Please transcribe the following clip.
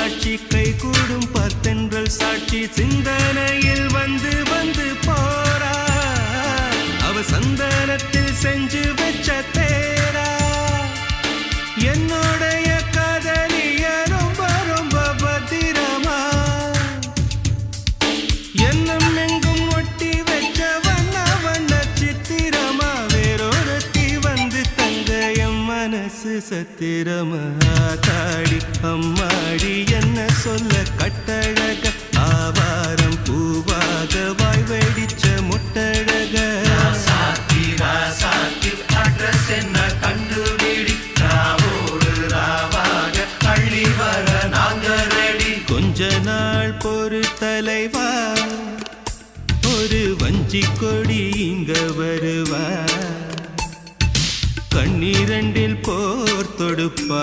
சாட்சி கை கூடும் பத்தென்றல் சாட்சி சிந்தனையில் வந்து வந்து போறா அவ சந்தனத்தில் செஞ்சு வச்ச தேரா என்னுடைய காதலிய ரொம்ப ரொம்ப பத்திரமா என்னம் எங்கும் ஒட்டி வச்ச வண்ண வண்ண சித்திரமா வேறொருத்தி வந்து தங்க என் மனசு சத்திரமா தாடி அம்மாடி என்ன சொல்ல கட்டழக ஆவாரம் பூவாக வாய் வெடிச்ச முட்டழக அட்ரஸ் என்ன கண்டுபிடி ராவோடு ராவாக அள்ளி வர நாங்க ரெடி கொஞ்ச நாள் பொறு தலைவா ஒரு வஞ்சி கொடி இங்க வருவா கண்ணீரண்டில் போர் தொடுப்பா